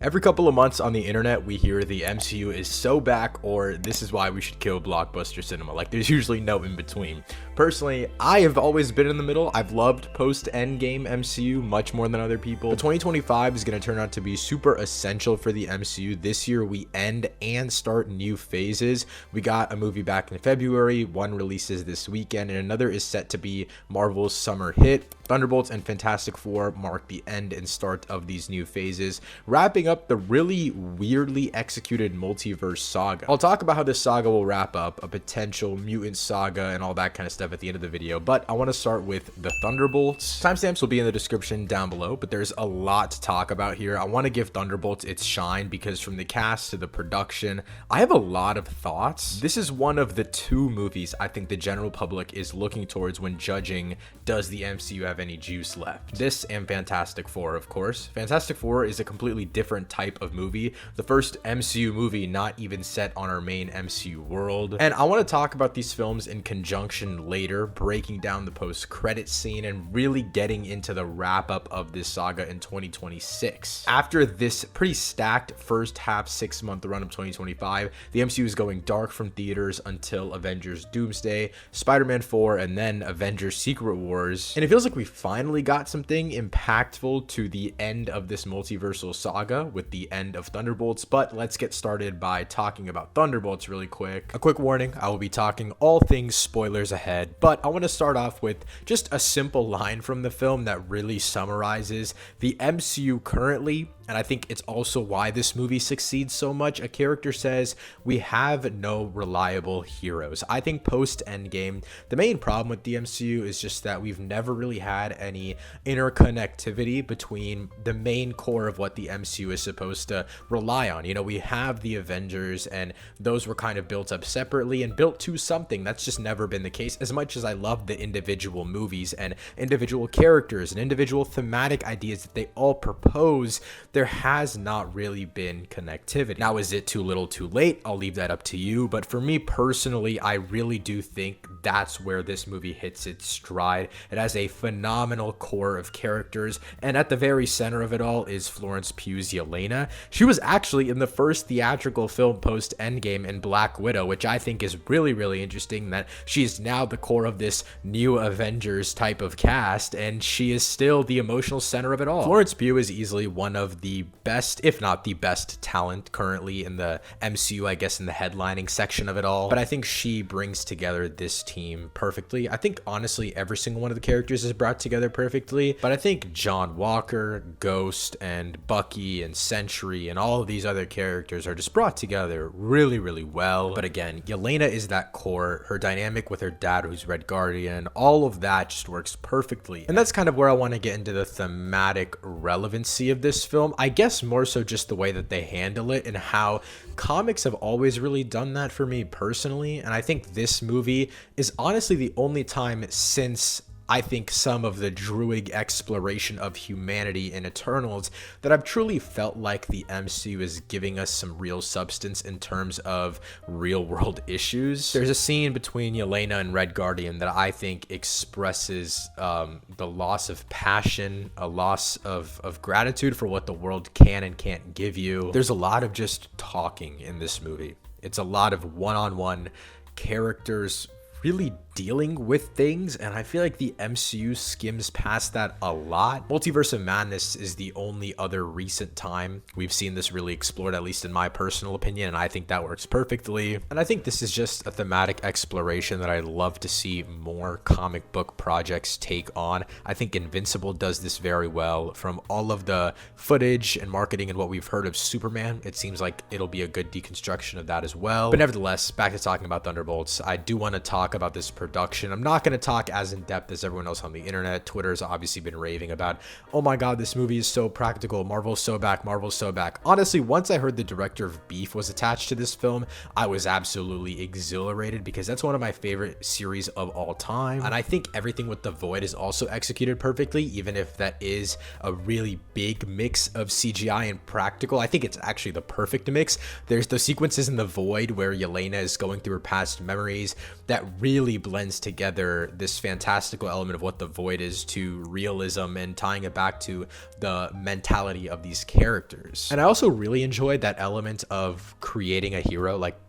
Every couple of months on the internet, we hear the MCU is so back, or this is why we should kill blockbuster cinema. Like, there's usually no in between. Personally, I have always been in the middle. I've loved post-Endgame MCU much more than other people. But 2025 is going to turn out to be super essential for the MCU. This year, we end and start new phases. We got a movie back in February, one releases this weekend, and another is set to be Marvel's summer hit. Thunderbolts and Fantastic Four mark the end and start of these new phases, wrapping up the really weirdly executed multiverse saga. I'll talk about how this saga will wrap up, a potential mutant saga and all that kind of stuff at the end of the video, but I want to start with the Thunderbolts. Timestamps will be in the description down below, but there's a lot to talk about here. I want to give Thunderbolts its shine because from the cast to the production, I have a lot of thoughts. This is one of the two movies I think the general public is looking towards when judging, does the MCU have any juice left? This and Fantastic Four, of course. Fantastic Four is a completely different type of movie, the first MCU movie not even set on our main MCU world. And I want to talk about these films in conjunction later, breaking down the post-credit scene and really getting into the wrap-up of this saga in 2026. After this pretty stacked first half 6-month run of 2025, the MCU is going dark from theaters until Avengers Doomsday, Spider-Man 4, and then Avengers Secret Wars. And it feels like we finally got something impactful to the end of this multiversal saga with the end of Thunderbolts, but let's get started by talking about Thunderbolts really quick. A quick warning, I will be talking all things spoilers ahead, but I want to start off with just a simple line from the film that really summarizes the MCU currently, and I think it's also why this movie succeeds so much. A character says, "We have no reliable heroes." I think post-Endgame, the main problem with the MCU is just that we've never really had any interconnectivity between the main core of what the MCU is supposed to rely on. You know, we have the Avengers, and those were kind of built up separately and built to something. That's just never been the case. As much as I love the individual movies and individual characters and individual thematic ideas that they all propose, there has not really been connectivity. Now, is it too little too late? I'll leave that up to you. But for me personally, I really do think that's where this movie hits its stride. It has a phenomenal core of characters, and at the very center of it all is Florence Pugh's Yelena. She was actually in the first theatrical film post Endgame in Black Widow, which I think is really, really interesting that she's now the core of this new Avengers type of cast, and she is still the emotional center of it all. Florence Pugh is easily one of the best, if not the best talent currently in the MCU, I guess in the headlining section of it all, but I think she brings together this team perfectly. I think honestly every single one of the characters is brought together perfectly, but I think John Walker, Ghost, and Bucky, and Sentry, and all of these other characters are just brought together really, really well. But again, Yelena is that core. Her dynamic with her dad, who's Red Guardian, all of that just works perfectly. And that's kind of where I want to get into the thematic relevancy of this film. I guess more so just the way that they handle it and how comics have always really done that for me personally. And I think this movie is honestly the only time since I think some of the Druid exploration of humanity in Eternals that I've truly felt like the MCU is giving us some real substance in terms of real world issues. There's a scene between Yelena and Red Guardian that I think expresses the loss of passion, a loss of gratitude for what the world can and can't give you. There's a lot of just talking in this movie. It's a lot of one-on-one characters really dealing with things, and I feel like the MCU skims past that a lot. Multiverse of Madness is the only other recent time we've seen this really explored, at least in my personal opinion, and I think that works perfectly. And I think this is just a thematic exploration that I'd love to see more comic book projects take on. I think Invincible does this very well. From all of the footage and marketing and what we've heard of Superman, it seems like it'll be a good deconstruction of that as well. But nevertheless, back to talking about Thunderbolts, I do want to talk about this production. I'm not going to talk as in depth as everyone else on the internet. Twitter's obviously been raving about, oh my god, this movie is so practical, Marvel's so back, Marvel's so back. Honestly, once I heard the director of Beef was attached to this film, I was absolutely exhilarated because that's one of my favorite series of all time. And I think everything with The Void is also executed perfectly, even if that is a really big mix of CGI and practical. I think it's actually the perfect mix. There's the sequences in The Void where Yelena is going through her past memories that really blends together this fantastical element of what the Void is to realism and tying it back to the mentality of these characters. And I also really enjoyed that element of creating a hero, like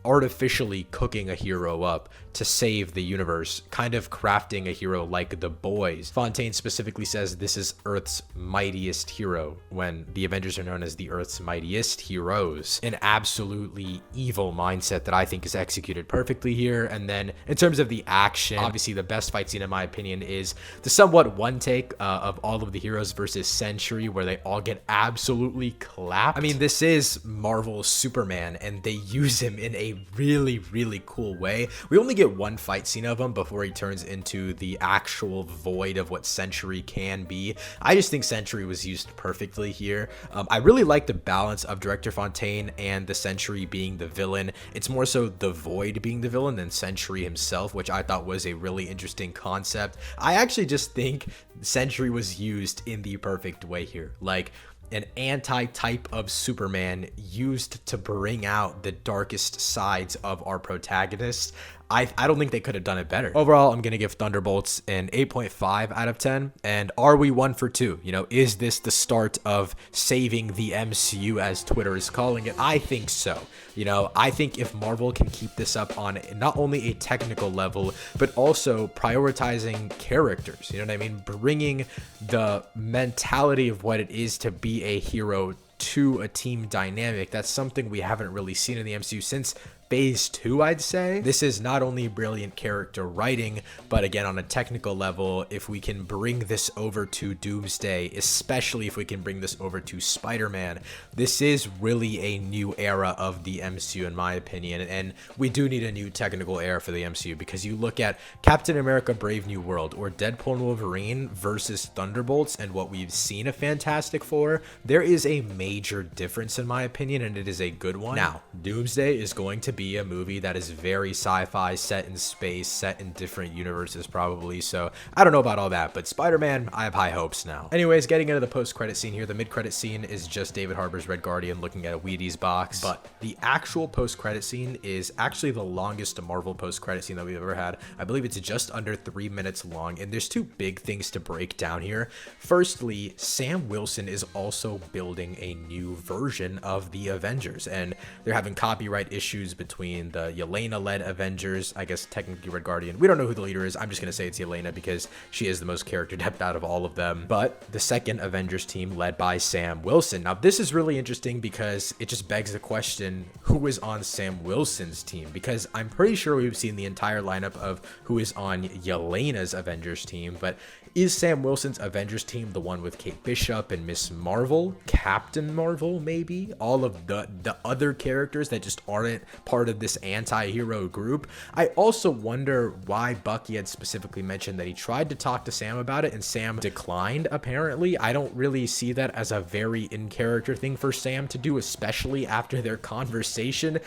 artificially cooking a hero up to save the universe, kind of crafting a hero like the boys. Fontaine specifically says this is Earth's mightiest hero, when the Avengers are known as the Earth's mightiest heroes. An absolutely evil mindset that I think is executed perfectly here. And then in terms of the action, obviously the best fight scene in my opinion is the somewhat one take of all of the heroes versus Sentry, where they all get absolutely clapped. I mean, this is Marvel's Superman, and they use him in a really cool way. We only get one fight scene of him before he turns into the actual Void of what Sentry can be. I just think Sentry was used perfectly here. I really like the balance of Director Fontaine and the Sentry being the villain. It's more so the Void being the villain than Sentry himself, which I thought was a really interesting concept. I actually just think Sentry was used in the perfect way here. Like, an anti-type of Superman used to bring out the darkest sides of our protagonists. I don't think they could have done it better. Overall, I'm going to give Thunderbolts an 8.5 out of 10. And are we 1 for 2? You know, is this the start of saving the MCU, as Twitter is calling it? I think so. You know, I think if Marvel can keep this up on not only a technical level, but also prioritizing characters, you know what I mean? Bringing the mentality of what it is to be a hero to a team dynamic. That's something we haven't really seen in the MCU since Phase 2, I'd say. This is not only brilliant character writing, but again, on a technical level, if we can bring this over to Doomsday, especially if we can bring this over to Spider-Man, this is really a new era of the MCU, in my opinion. And we do need a new technical era for the MCU, because you look at Captain America Brave New World or Deadpool and Wolverine versus Thunderbolts and what we've seen of Fantastic Four, there is a major difference, in my opinion, and it is a good one. Now, Doomsday is going to be a movie that is very sci-fi, set in space, set in different universes probably, so I don't know about all that, but Spider-Man, I have high hopes now. Anyways, getting into the post-credit scene here, the mid-credit scene is just David Harbour's Red Guardian looking at a Wheaties box, but the actual post-credit scene is actually the longest Marvel post-credit scene that we've ever had. I believe it's just under 3 minutes long, and there's two big things to break down here. Firstly, Sam Wilson is also building a new version of the Avengers, and they're having copyright issues between the Yelena-led Avengers, I guess technically Red Guardian. We don't know who the leader is. I'm just going to say it's Yelena because she is the most character depth out of all of them. But the second Avengers team led by Sam Wilson. Now, this is really interesting because it just begs the question, who is on Sam Wilson's team? Because I'm pretty sure we've seen the entire lineup of who is on Yelena's Avengers team, but is Sam Wilson's Avengers team the one with Kate Bishop and Miss Marvel, Captain Marvel, maybe? All of the other characters that just aren't part of this anti-hero group? I also wonder why Bucky had specifically mentioned that he tried to talk to Sam about it and Sam declined, apparently. I don't really see that as a very in-character thing for Sam to do, especially after their conversation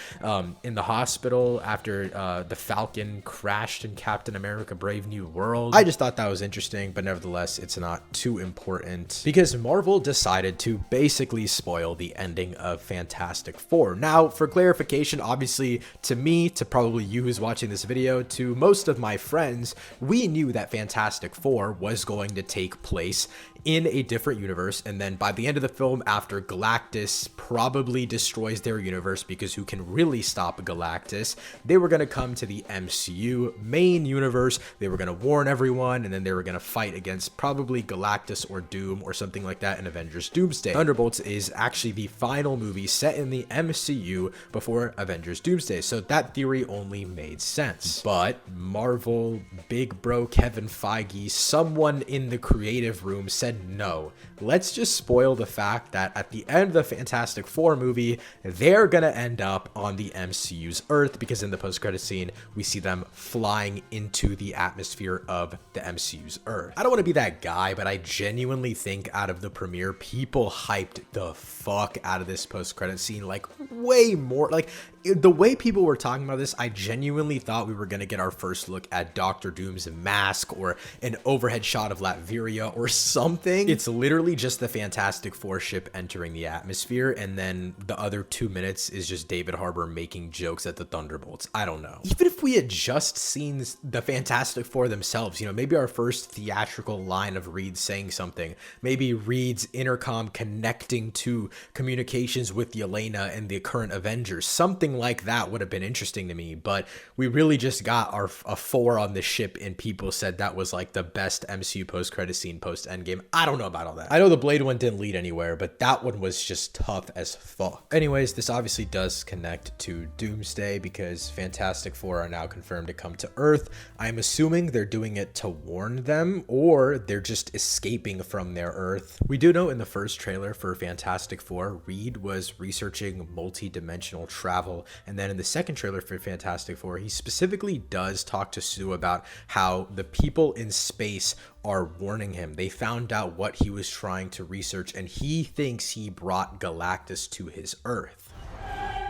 in the hospital after the Falcon crashed in Captain America Brave New World. I just thought that was interesting, but nevertheless, it's not too important because Marvel decided to basically spoil the ending of Fantastic Four. Now, for clarification, obviously, to me, to probably you who's watching this video, to most of my friends, we knew that Fantastic Four was going to take place in a different universe, and then by the end of the film, after Galactus probably destroys their universe, because who can really stop Galactus, they were going to come to the MCU main universe, they were going to warn everyone, and then they were going to fight against probably Galactus or Doom or something like that in Avengers Doomsday. Thunderbolts is actually the final movie set in the MCU before Avengers Doomsday, so that theory only made sense. But Marvel, big bro Kevin Feige, someone in the creative room said, no, let's just spoil the fact that at the end of the Fantastic Four movie, they're gonna end up on the MCU's Earth, because in the post-credit scene, we see them flying into the atmosphere of the MCU's Earth. I don't want to be that guy, but I genuinely think out of the premiere, people hyped the fuck out of this post-credit scene like way more. Like, the way people were talking about this, I genuinely thought we were going to get our first look at Doctor Doom's mask or an overhead shot of Latveria or something. It's literally just the Fantastic Four ship entering the atmosphere, and then the other 2 minutes is just David Harbour making jokes at the Thunderbolts. I don't know. Even if we had just seen the Fantastic Four themselves, you know, maybe our first theatrical line of Reed saying something, maybe Reed's intercom connecting to communications with Yelena and the current Avengers, something like that would have been interesting to me. But we really just got a 4 on the ship, and people said that was like the best MCU post-credit scene post-Endgame. I don't know about all that. I know the Blade one didn't lead anywhere, but that one was just tough as fuck. Anyways, this obviously does connect to Doomsday because Fantastic Four are now confirmed to come to Earth. I'm assuming they're doing it to warn them, or they're just escaping from their Earth. We do know in the first trailer for Fantastic Four, Reed was researching multi-dimensional travel, and then in the second trailer for Fantastic Four, he specifically does talk to Sue about how the people in space are warning him. They found out what he was trying to research, and he thinks he brought Galactus to his Earth.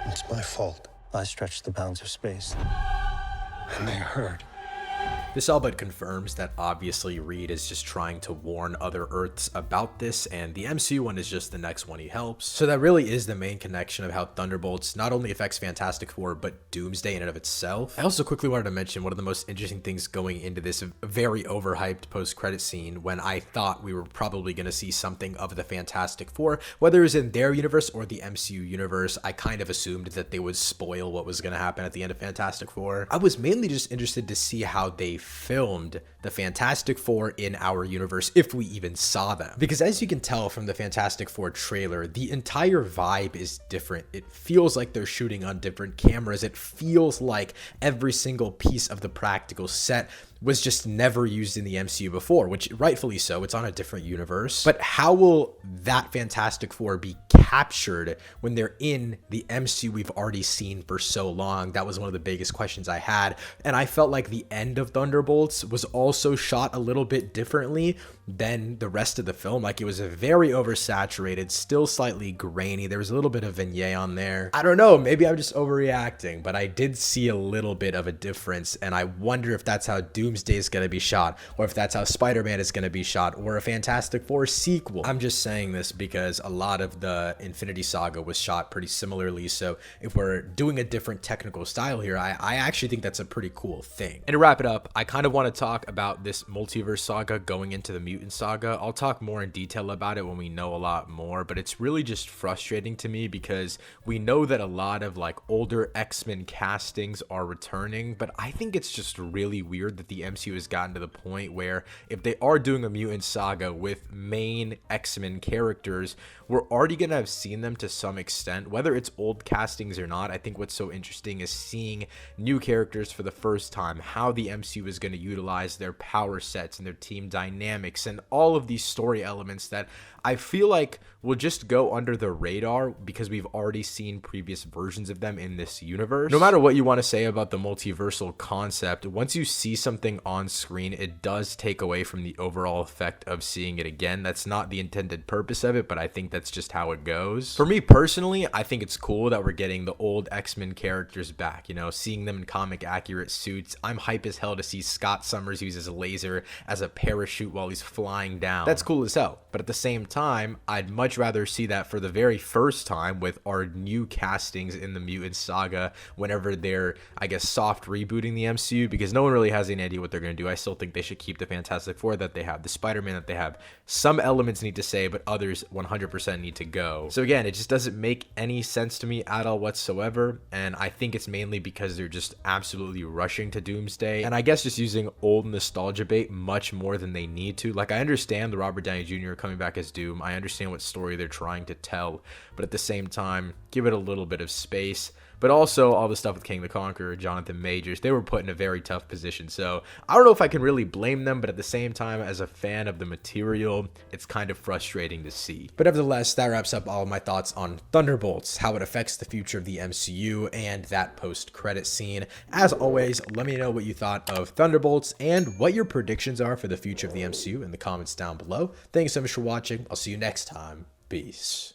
It's my fault. I stretched the bounds of space, and they heard. This all but confirms that obviously Reed is just trying to warn other Earths about this, and the MCU one is just the next one he helps. So that really is the main connection of how Thunderbolts not only affects Fantastic Four, but Doomsday in and of itself. I also quickly wanted to mention one of the most interesting things going into this very overhyped post-credit scene, when I thought we were probably going to see something of the Fantastic Four, whether it was in their universe or the MCU universe. I kind of assumed that they would spoil what was going to happen at the end of Fantastic Four. I was mainly just interested to see how they filmed the Fantastic Four in our universe, if we even saw them. Because as you can tell from the Fantastic Four trailer, the entire vibe is different. It feels like they're shooting on different cameras. It feels like every single piece of the practical set was just never used in the MCU before, which rightfully so, it's on a different universe. But how will that Fantastic Four be captured when they're in the MCU we've already seen for so long? That was one of the biggest questions I had, and I felt like the end of Thunderbolts was also shot a little bit differently than the rest of the film. Like, it was a very oversaturated, still slightly grainy. There was a little bit of vignette on there. I don't know, maybe I'm just overreacting, but I did see a little bit of a difference, and I wonder if that's how Doomsday is going to be shot, or if that's how Spider-Man is going to be shot, or a Fantastic Four sequel. I'm just saying this because a lot of the Infinity Saga was shot pretty similarly, so if we're doing a different technical style here, I actually think that's a pretty cool thing. And to wrap it up, I kind of want to talk about this multiverse saga going into the Mutant Saga. I'll talk more in detail about it when we know a lot more, but it's really just frustrating to me because we know that a lot of like older X-Men castings are returning, but I think it's just really weird that the MCU has gotten to the point where if they are doing a Mutant Saga with main X-Men characters, we're already going to have seen them to some extent, whether it's old castings or not. I think what's so interesting is seeing new characters for the first time, how the MCU is going to utilize their power sets and their team dynamics and all of these story elements that I feel like will just go under the radar because we've already seen previous versions of them in this universe. No matter what you want to say about the multiversal concept, once you see something on screen, it does take away from the overall effect of seeing it again. That's not the intended purpose of it, but I think that's just how it goes. For me personally, I think it's cool that we're getting the old X-Men characters back, you know, seeing them in comic accurate suits. I'm hype as hell to see Scott Summers use his laser as a parachute while he's flying down. That's cool as hell. But at the same time, I'd much rather see that for the very first time with our new castings in the Mutant Saga whenever they're, I guess, soft rebooting the MCU, because no one really has any idea what they're going to do. I still think they should keep the Fantastic Four that they have, the Spider-Man that they have. Some elements need to stay, but others 100% need to go. So again, it just doesn't make any sense to me at all whatsoever, and I think it's mainly because they're just absolutely rushing to Doomsday, and I guess just using old nostalgia bait much more than they need to. Like, I understand the Robert Downey Jr. coming back as Doom. I understand what story they're trying to tell, but at the same time, give it a little bit of space. But also all the stuff with King the Conqueror, Jonathan Majors, they were put in a very tough position. So I don't know if I can really blame them, but at the same time, as a fan of the material, it's kind of frustrating to see. But nevertheless, that wraps up all of my thoughts on Thunderbolts, how it affects the future of the MCU, and that post-credit scene. As always, let me know what you thought of Thunderbolts and what your predictions are for the future of the MCU in the comments down below. Thanks so much for watching. I'll see you next time. Peace.